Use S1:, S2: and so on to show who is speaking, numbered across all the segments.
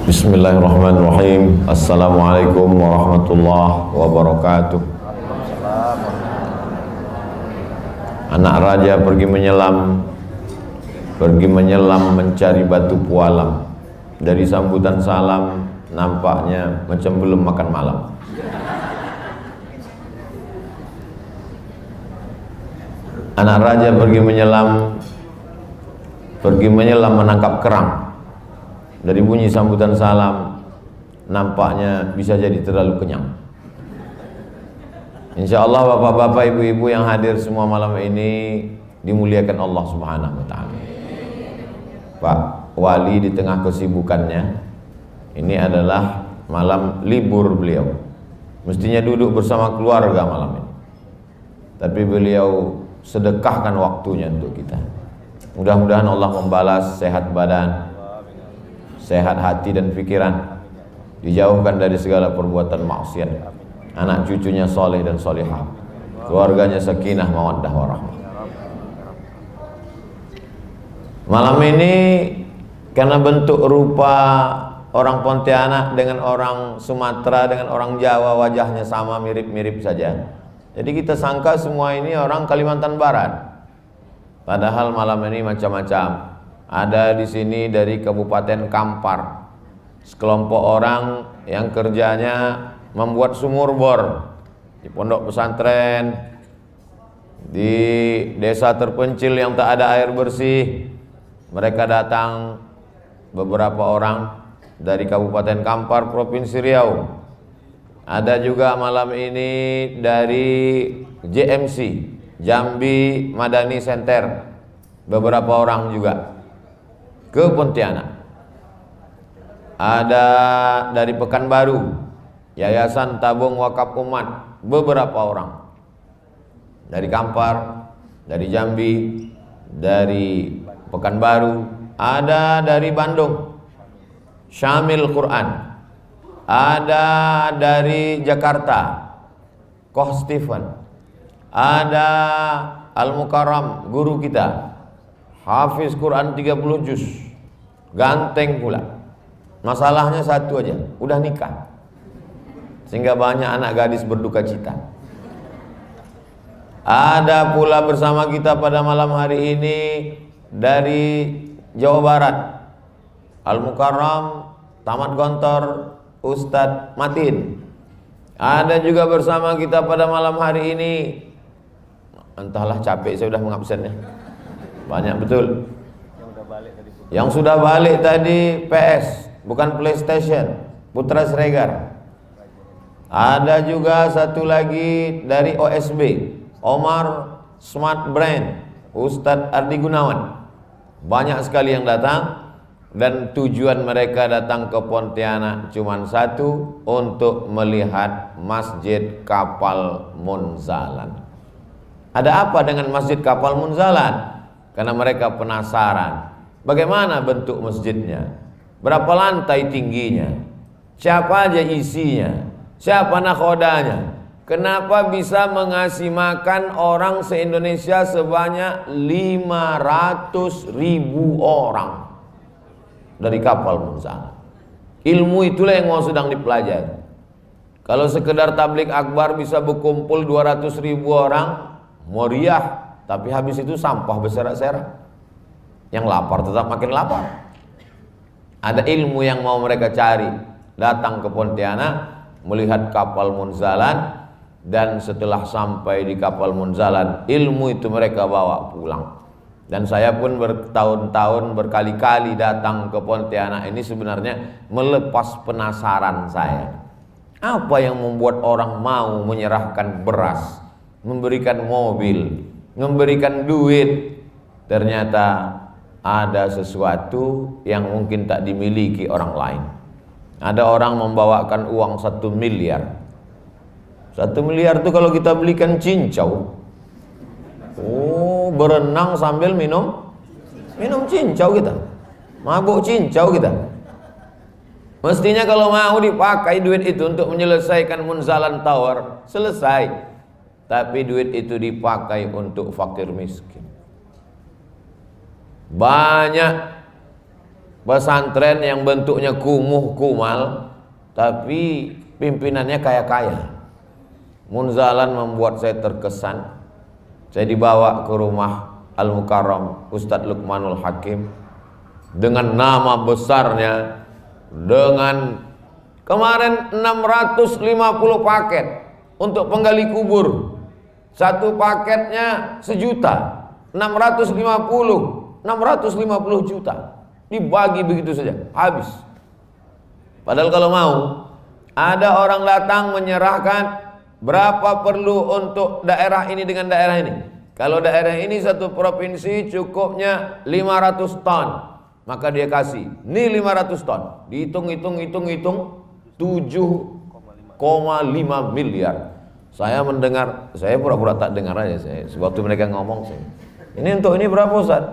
S1: Bismillahirrahmanirrahim. Assalamualaikum warahmatullahi wabarakatuh. Anak raja pergi menyelam mencari batu pualam. Dari sambutan salam nampaknya macam belum makan malam. Anak raja pergi menyelam menangkap kerang. Dari bunyi sambutan salam nampaknya bisa jadi terlalu kenyang. Insya Allah bapak-bapak, ibu-ibu yang hadir semua malam ini dimuliakan Allah Subhanahu wa ta'ala. Pak Wali di tengah kesibukannya, ini adalah malam libur beliau, mestinya duduk bersama keluarga malam ini, tapi beliau sedekahkan waktunya untuk kita. Mudah-mudahan Allah membalas sehat badan, sehat hati dan pikiran, dijauhkan dari segala perbuatan maksiat, anak cucunya soleh dan solehah, keluarganya sakinah mawaddah warahmah. Malam ini karena bentuk rupa orang Pontianak dengan orang Sumatera dengan orang Jawa wajahnya sama, mirip-mirip saja, jadi kita sangka semua ini orang Kalimantan Barat, padahal malam ini macam-macam. Ada di sini dari Kabupaten Kampar, sekelompok orang yang kerjanya membuat sumur bor di pondok pesantren, di desa terpencil yang tak ada air bersih. Mereka datang beberapa orang dari Kabupaten Kampar, Provinsi Riau. Ada juga malam ini dari JMC, Jambi Madani Center, beberapa orang juga ke Pontianak. Ada dari Pekanbaru, Yayasan Tabung Wakaf Umat, beberapa orang dari Kampar, dari Jambi, dari Pekanbaru. Ada dari Bandung, Syamil Quran. Ada dari Jakarta, Koh Stephen. Ada Al-Mukarram, guru kita, Hafiz Quran 30 juz, ganteng pula. Masalahnya satu aja, udah nikah, sehingga banyak anak gadis berduka cita. Ada pula bersama kita pada malam hari ini dari Jawa Barat, Al-Mukarram, Tamat Gontor, Ustadz Matin. Ada juga bersama kita pada malam hari ini, entahlah capek saya udah mengabsennya, banyak betul. Yang sudah balik tadi PS, bukan PlayStation, Putra Siregar. Ada juga satu lagi dari OSB, Omar Smart Brand, Ustadz Ardi Gunawan. Banyak sekali yang datang, dan tujuan mereka datang ke Pontianak cuma satu, untuk melihat Masjid Kapal Munzalan. Ada apa dengan Masjid Kapal Munzalan? Karena mereka penasaran bagaimana bentuk masjidnya, berapa lantai tingginya, siapa aja isinya, siapa nakhodanya, kenapa bisa mengasih makan orang se-Indonesia sebanyak 500.000 orang dari Kapal Munzalan. Ilmu itulah yang mau sedang dipelajari. Kalau sekedar tablik akbar bisa berkumpul 200.000 orang, meriah, tapi habis itu sampah berserak-serak. Yang lapar tetap makin lapar. Ada ilmu yang mau mereka cari, datang ke Pontianak, melihat Kapal Munzalan, dan setelah sampai di Kapal Munzalan, ilmu itu mereka bawa pulang. Dan saya pun bertahun-tahun, berkali-kali datang ke Pontianak ini sebenarnya melepas penasaran saya. Apa yang membuat orang mau menyerahkan beras, memberikan mobil, memberikan duit? Ternyata ada sesuatu yang mungkin tak dimiliki orang lain. Ada orang membawakan uang 1 miliar. 1 miliar itu kalau kita belikan cincau, berenang sambil minum cincau kita, mabuk cincau kita. Mestinya kalau mau dipakai duit itu untuk menyelesaikan Munzalan Tower, selesai. Tapi duit itu dipakai untuk fakir miskin. Banyak pesantren yang bentuknya kumuh kumal tapi pimpinannya kaya-kaya. Munzalan membuat saya terkesan. Saya dibawa ke rumah Al-Mukarram Ustadz Luqmanul Hakim dengan nama besarnya, dengan kemarin 650 paket untuk penggali kubur. Satu paketnya 1 juta, 650 juta dibagi begitu saja, habis. Padahal kalau mau, ada orang datang menyerahkan berapa perlu untuk daerah ini dengan daerah ini. Kalau daerah ini satu provinsi cukupnya 500 ton, maka dia kasih, ini 500 ton, dihitung 7,5 miliar. Saya mendengar, saya pura-pura tak dengar aja. Waktu mereka ngomong, ini untuk ini berapa Ustaz?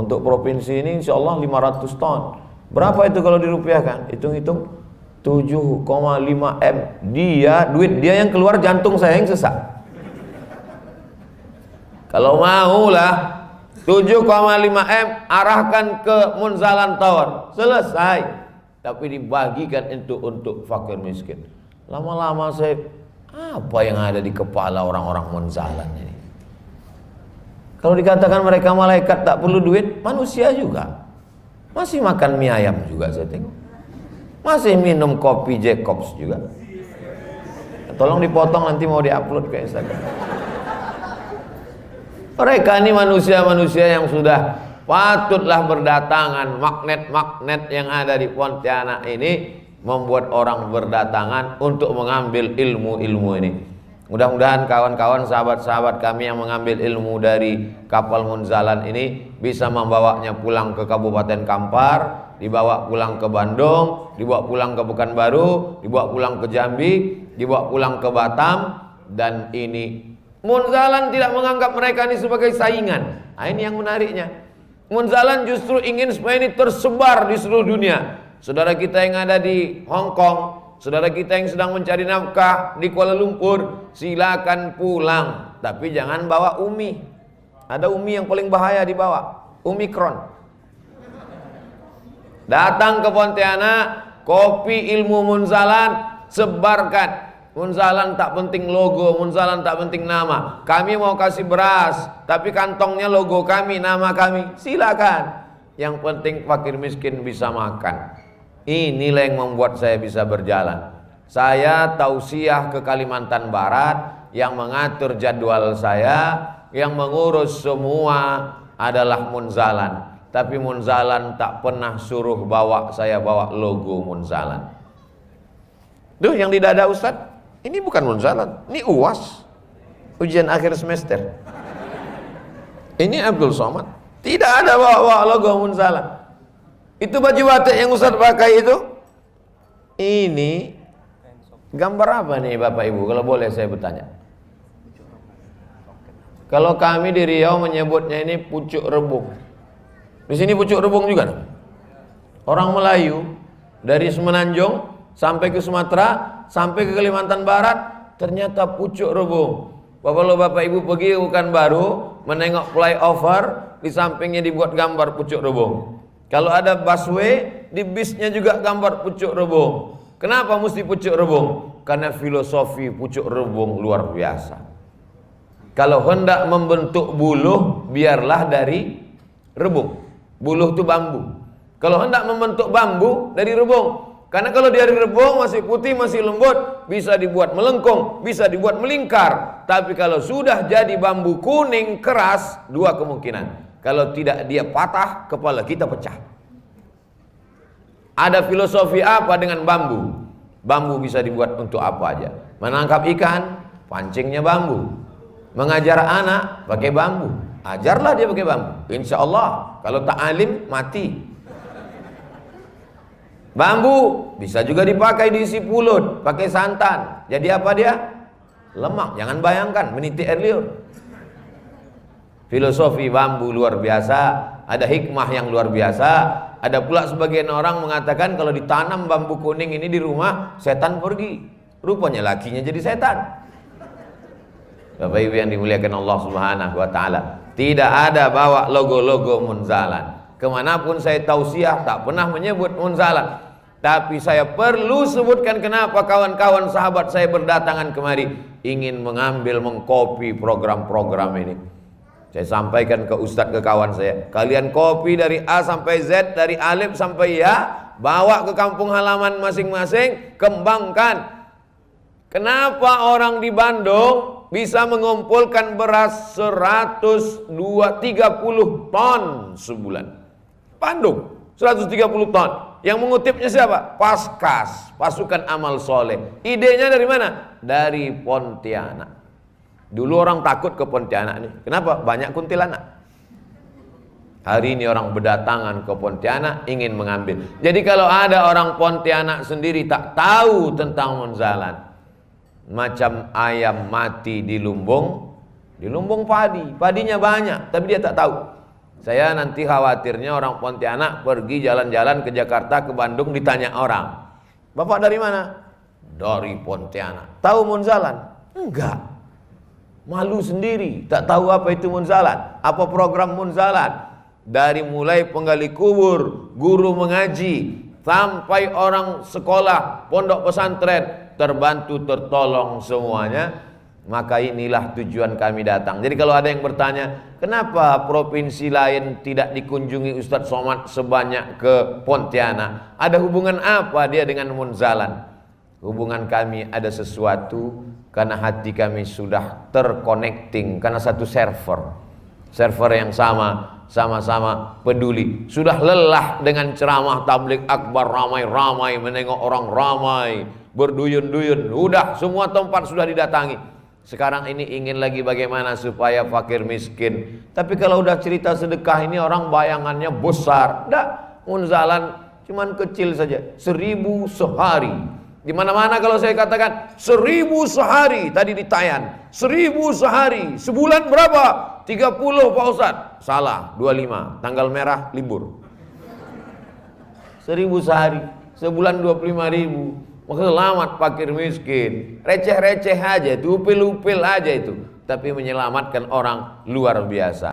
S1: Untuk provinsi ini insya Allah 500 ton. Berapa itu kalau dirupiahkan? Hitung-hitung 7,5 M. Duit dia yang keluar, jantung saya yang sesak. Kalau maulah 7,5 M arahkan ke Munzalan Tower, selesai. Tapi dibagikan untuk fakir miskin. Lama-lama saya, apa yang ada di kepala orang-orang Munzalan ini? Kalau dikatakan mereka malaikat tak perlu duit, manusia juga. Masih makan mie ayam juga saya tengok. Masih minum kopi Jacobs juga. Tolong dipotong, nanti mau diupload ke Instagram. Mereka ini manusia-manusia yang sudah patutlah berdatangan. Magnet-magnet yang ada di Pontianak ini membuat orang berdatangan untuk mengambil ilmu-ilmu ini. Mudah-mudahan kawan-kawan, sahabat-sahabat kami yang mengambil ilmu dari kapal Munzalan ini bisa membawanya pulang ke Kabupaten Kampar, dibawa pulang ke Bandung, dibawa pulang ke Pekanbaru, dibawa pulang ke Jambi, dibawa pulang ke Batam. Dan ini Munzalan tidak menganggap mereka ini sebagai saingan. Nah, ini yang menariknya. Munzalan justru ingin supaya ini tersebar di seluruh dunia. Saudara kita yang ada di Hong Kong, saudara kita yang sedang mencari nafkah di Kuala Lumpur, silakan pulang, tapi jangan bawa Umi. Ada Umi yang paling bahaya dibawa, Omikron. Datang ke Pontianak, kopi ilmu Munzalan, sebarkan. Munzalan tak penting logo, Munzalan tak penting nama. Kami mau kasih beras, tapi kantongnya logo kami, nama kami, silakan. Yang penting fakir miskin bisa makan. Inilah yang membuat saya bisa berjalan. Saya tausiah ke Kalimantan Barat, yang mengatur jadwal saya, yang mengurus semua adalah Munzalan. Tapi Munzalan tak pernah suruh saya bawa logo Munzalan. Duh, yang di dada Ustaz, ini bukan Munzalan, ini UAS, ujian akhir semester. Ini Abdul Somad, tidak ada bawa logo Munzalan. Itu baju batik yang Ustaz pakai itu, ini gambar apa nih Bapak Ibu, kalau boleh saya bertanya? Kalau kami di Riau menyebutnya ini pucuk rebung. Di sini pucuk rebung juga. Orang Melayu dari Semenanjung sampai ke Sumatera, sampai ke Kalimantan Barat, ternyata pucuk rebung. Kalau Bapak Ibu pergi ke Pekanbaru, menengok flyover, di sampingnya dibuat gambar pucuk rebung. Kalau ada busway, di bisnya juga gambar pucuk rebung. Kenapa mesti pucuk rebung? Karena filosofi pucuk rebung luar biasa. Kalau hendak membentuk buluh, biarlah dari rebung. Buluh itu bambu. Kalau hendak membentuk bambu, dari rebung. Karena kalau dari rebung masih putih, masih lembut, bisa dibuat melengkung, bisa dibuat melingkar. Tapi kalau sudah jadi bambu kuning keras, dua kemungkinan. Kalau tidak dia patah, kepala kita pecah. Ada filosofi apa dengan bambu? Bambu bisa dibuat untuk apa aja. Menangkap ikan, pancingnya bambu. Mengajar anak, pakai bambu. Ajarlah dia pakai bambu. Insya Allah, kalau tak alim, mati. Bambu bisa juga dipakai diisi pulut, pakai santan. Jadi apa dia? Lemak. Jangan bayangkan, meniti air liur. Filosofi bambu luar biasa, ada hikmah yang luar biasa. Ada pula sebagian orang mengatakan kalau ditanam bambu kuning ini di rumah, setan pergi. Rupanya lakinya jadi setan. Bapak Ibu yang dimuliakan Allah Subhanahu wa taala, tidak ada bawa logo-logo Munzalan. Kemanapun saya tausiah tak pernah menyebut munzalan. Tapi saya perlu sebutkan kenapa kawan-kawan sahabat saya berdatangan kemari ingin mengambil, mengkopi program-program ini. Saya sampaikan ke ustadz, ke kawan saya, kalian kopi dari A sampai Z, dari alif sampai ya, bawa ke kampung halaman masing-masing, kembangkan. Kenapa orang di Bandung bisa mengumpulkan beras 130 ton sebulan? Bandung 130 ton. Yang mengutipnya siapa? Paskas, Pasukan Amal Soleh. Idenya dari mana? Dari Pontianak. Dulu orang takut ke Pontianak nih. Kenapa? Banyak kuntilanak. Hari ini orang berdatangan ke Pontianak ingin mengambil. Jadi kalau ada orang Pontianak sendiri tak tahu tentang munzalan, macam ayam mati di lumbung padi, padinya banyak, tapi dia tak tahu. Saya nanti khawatirnya orang Pontianak pergi jalan-jalan ke Jakarta, ke Bandung, ditanya orang, Bapak dari mana? Dari Pontianak. Tahu munzalan? Enggak. Malu sendiri, tak tahu apa itu munzalan, apa program munzalan. Dari mulai penggali kubur, guru mengaji, sampai orang sekolah, pondok pesantren, terbantu, tertolong semuanya. Maka inilah tujuan kami datang. Jadi kalau ada yang bertanya, kenapa provinsi lain tidak dikunjungi Ustadz Somad sebanyak ke Pontianak? Ada hubungan apa dia dengan munzalan? Hubungan kami ada sesuatu, karena hati kami sudah terconnecting, karena satu server yang sama-sama peduli. Sudah lelah dengan ceramah tabligh akbar, ramai-ramai, menengok orang ramai, berduyun-duyun. Udah, semua tempat sudah didatangi. Sekarang ini ingin lagi bagaimana supaya fakir miskin. Tapi kalau udah cerita sedekah ini orang bayangannya besar. Nggak, munzalan cuman kecil saja, 1000 sehari. Di mana-mana kalau saya katakan 1000 sehari, tadi di Tayan 1000 sehari, sebulan berapa? 30 Pak Ustadz. Salah, 25, tanggal merah libur. 1000 sehari, sebulan 25.000. Maka selamat fakir miskin. Receh-receh aja itu, upil-upil aja itu, tapi menyelamatkan orang luar biasa.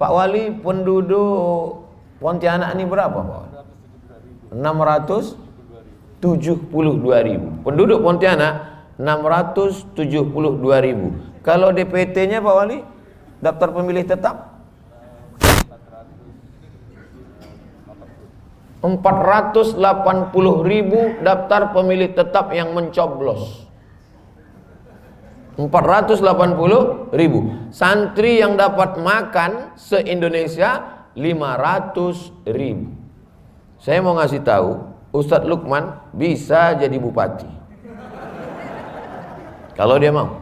S1: Pak Wali, penduduk Pontianak ini berapa Pak? 672.000. Penduduk Pontianak 672.000. Kalau DPT-nya Pak Wali, daftar pemilih tetap 480.000 daftar pemilih tetap yang mencoblos. 480.000. Santri yang dapat makan se-Indonesia 500.000. Saya mau ngasih tahu, Ustadz Lukman bisa jadi bupati kalau dia mau.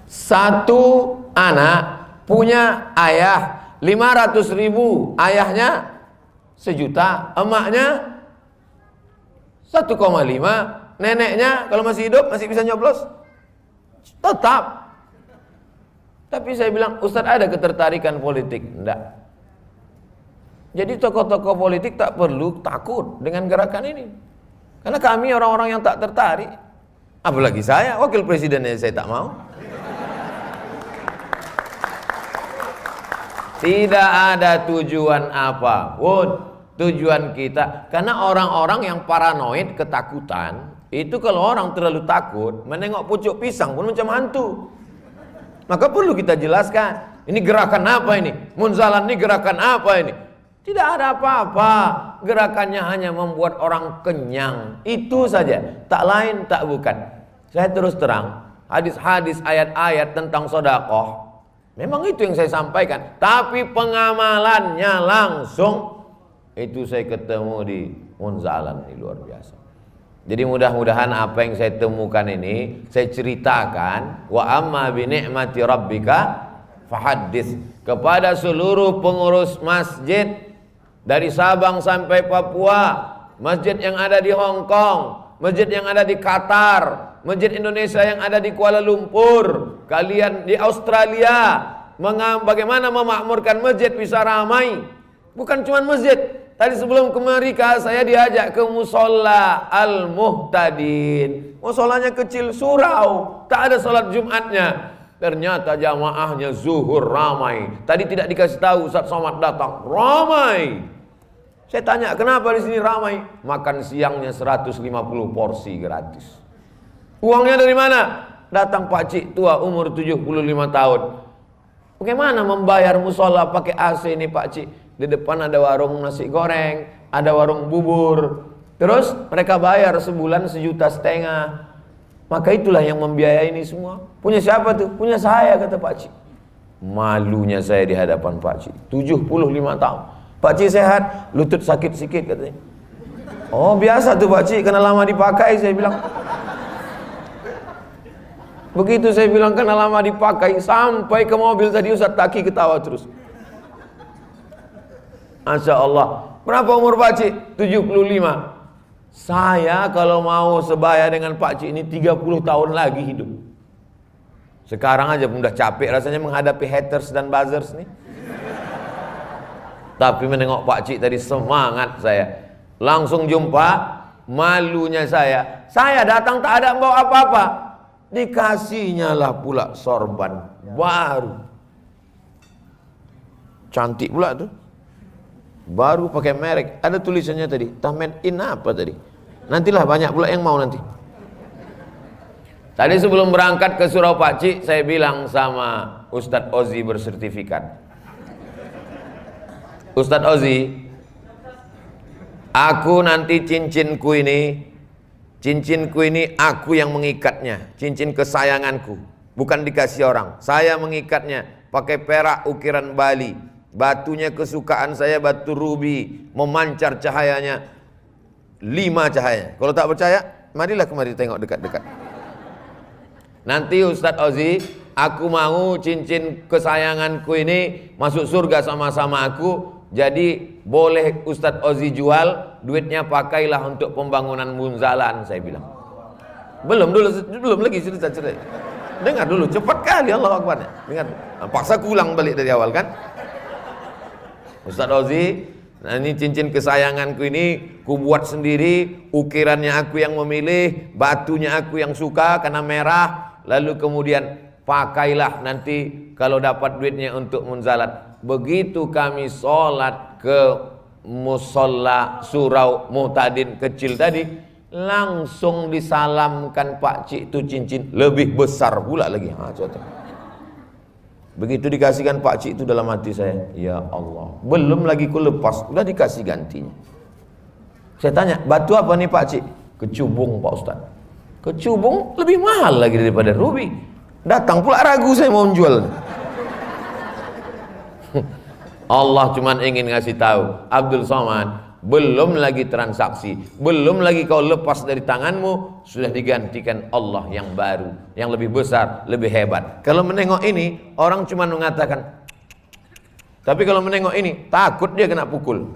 S1: Satu anak punya ayah 500.000, ayahnya 1 juta, emaknya 1,5, neneknya kalau masih hidup masih bisa nyoblos tetap. Tapi saya bilang, Ustadz ada ketertarikan politik? Enggak. Jadi tokoh-tokoh politik tak perlu takut dengan gerakan ini, karena kami orang-orang yang tak tertarik. Apalagi saya, wakil presidennya saya tak mau. Tidak ada tujuan apapun. Tujuan kita, karena orang-orang yang paranoid, ketakutan, itu kalau orang terlalu takut, menengok pucuk pisang pun macam hantu. Maka perlu kita jelaskan, ini gerakan apa ini? Munzalan ini gerakan apa ini? Tidak ada apa-apa. Gerakannya hanya membuat orang kenyang. Itu saja, tak lain tak bukan. Saya terus terang, hadis-hadis, ayat-ayat tentang sedekah, memang itu yang saya sampaikan. Tapi pengamalannya langsung, itu saya ketemu di munzalan, ini luar biasa. Jadi mudah-mudahan apa yang saya temukan ini saya ceritakan. Wa amma bi ni'mati rabbika fahaddits, kepada seluruh pengurus masjid dari Sabang sampai Papua, masjid yang ada di Hong Kong, masjid yang ada di Qatar, masjid Indonesia yang ada di Kuala Lumpur, kalian di Australia, bagaimana memakmurkan masjid bisa ramai. Bukan cuma masjid. Tadi sebelum ke Amerika saya diajak ke musola Al-Muhtadin. Musolanya kecil, surau, tak ada salat Jumatnya. Ternyata jamaahnya zuhur ramai. Tadi tidak dikasih tahu, Ustaz Somad datang ramai. Saya tanya, kenapa di sini ramai? Makan siangnya 150 porsi gratis. Uangnya dari mana? Datang Pak Cik tua umur 75 tahun. Bagaimana membayar musola pakai AC nih Pak Cik? Di depan ada warung nasi goreng, ada warung bubur. Terus mereka bayar sebulan 1,5 juta. Maka itulah yang membiayai ini semua. Punya siapa tuh? Punya saya, kata Pak Cik. Malunya saya di hadapan Pak Cik. 75 tahun. Pak Cik sehat, lutut sakit sikit katanya. Oh biasa tuh Pak Cik, karena lama dipakai, saya bilang. Begitu saya bilang karena lama dipakai, sampai ke mobil tadi Ustaz Taki ketawa terus. Masya Allah. Berapa umur Pak Cik? 75. Saya kalau mau sebaya dengan Pak Cik ini 30 tahun lagi hidup. Sekarang aja udah capek rasanya menghadapi haters dan buzzers nih. Tapi menengok Pak Cik tadi semangat saya. Langsung jumpa, malunya saya. Saya datang tak ada bawa apa-apa. Dikasihnya lah pula sorban baru. Cantik pula tuh. Baru pakai merek, ada tulisannya tadi, Tahmed In apa tadi? Nantilah banyak pula yang mau nanti. Tadi sebelum berangkat ke surau Pak Cik, saya bilang sama Ustadz Ozi bersertifikat. Ustadz Ozi, aku nanti cincinku ini aku yang mengikatnya, cincin kesayanganku, bukan dikasih orang. Saya mengikatnya pakai perak ukiran Bali. Batunya kesukaan saya batu rubi, memancar cahayanya 5 cahaya. Kalau tak percaya, marilah kemari tengok dekat-dekat. Nanti Ustadz Ozi, aku mau cincin kesayanganku ini masuk surga sama-sama aku. Jadi boleh Ustadz Ozi jual, duitnya pakailah untuk pembangunan Munzalan, saya bilang. Belum lagi cerita. Dengar dulu, cepat kali Allah Akbar. Dengar, paksa ku ulang balik dari awal kan. Ustadz Ozi, nah ini cincin kesayanganku ini ku buat sendiri, ukirannya aku yang memilih, batunya aku yang suka karena merah, lalu kemudian pakailah nanti kalau dapat duitnya untuk munzalat. Begitu kami sholat ke musola surau Muhtadin kecil tadi, langsung disalamkan Pak Cik itu cincin lebih besar pula lagi. Contoh. Begitu dikasihkan Pak Cik itu dalam hati saya, ya Allah, belum lagi ku lepas, udah dikasih gantinya. Saya tanya, batu apa nih Pak Cik? Kecubung Pak Ustaz. Kecubung lebih mahal lagi daripada rubi. Datang pula ragu saya mau menjual. Allah cuman ingin ngasih tahu, Abdul Somad, belum lagi transaksi, belum lagi kau lepas dari tanganmu, sudah digantikan Allah yang baru, yang lebih besar, lebih hebat. Kalau menengok ini, orang cuma mengatakan, tapi kalau menengok ini, takut dia kena pukul.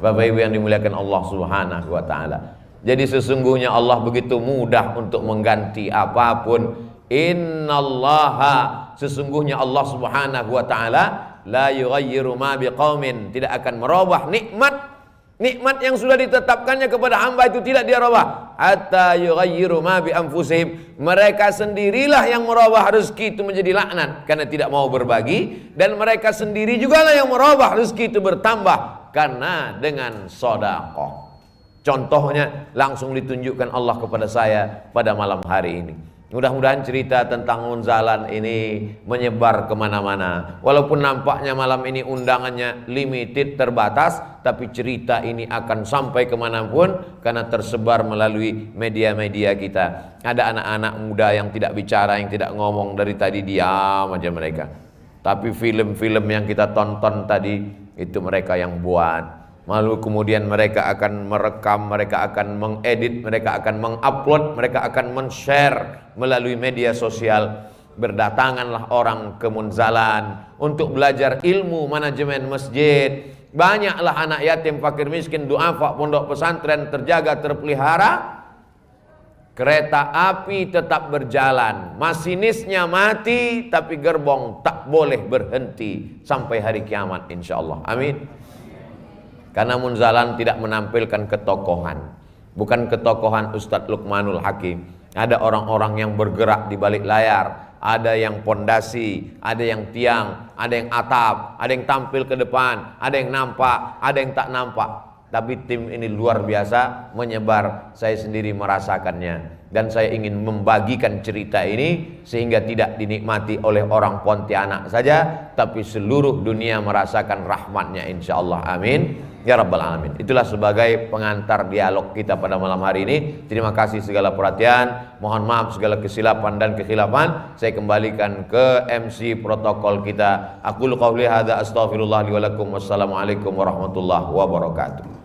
S1: Bapak Ibu yang dimuliakan Allah Subhanahu wa Ta'ala. Jadi sesungguhnya Allah begitu mudah untuk mengganti apapun. Innallaha, sesungguhnya Allah Subhanahu wa Ta'ala la yughayyiru ma biqaumin, tidak akan merubah nikmat yang sudah ditetapkannya kepada hamba itu tidak dia rubah hatta yughayyiru ma bi anfusihim. Mereka sendirilah yang merubah rezeki itu menjadi laknat karena tidak mau berbagi, dan mereka sendiri jugalah yang merubah rezeki itu bertambah karena dengan sedekah. Contohnya langsung ditunjukkan Allah kepada saya pada malam hari ini. Mudah-mudahan cerita tentang Munzalan ini menyebar kemana-mana. Walaupun nampaknya malam ini undangannya limited, terbatas, tapi cerita ini akan sampai kemanapun karena tersebar melalui media-media kita. Ada anak-anak muda yang tidak bicara, yang tidak ngomong, dari tadi diam aja mereka. Tapi film-film yang kita tonton tadi itu mereka yang buat. Lalu kemudian mereka akan merekam, mereka akan mengedit, mereka akan mengupload, mereka akan men-share melalui media sosial. Berdatanganlah orang ke Munzalan untuk belajar ilmu manajemen masjid. Banyaklah anak yatim, fakir miskin, duafa, pondok pesantren terjaga, terpelihara. Kereta api tetap berjalan, masinisnya mati, tapi gerbong tak boleh berhenti sampai hari kiamat insyaallah. Amin. Karena Munzalan tidak menampilkan ketokohan, bukan ketokohan Ustadz Luqmanul Hakim, ada orang-orang yang bergerak di balik layar, ada yang pondasi, ada yang tiang, ada yang atap, ada yang tampil ke depan, ada yang nampak, ada yang tak nampak. Tapi tim ini luar biasa menyebar, saya sendiri merasakannya. Dan saya ingin membagikan cerita ini sehingga tidak dinikmati oleh orang Pontianak saja, tapi seluruh dunia merasakan rahmatnya insyaallah. Amin ya rabbal alamin. Itulah sebagai pengantar dialog kita pada malam hari ini. Terima kasih segala perhatian, mohon maaf segala kesilapan dan kekhilafan. Saya kembalikan ke MC protokol kita. Aqulu qauli hadza astaghfirullah li wa lakum. Wassalamualaikum warahmatullahi wabarakatuh.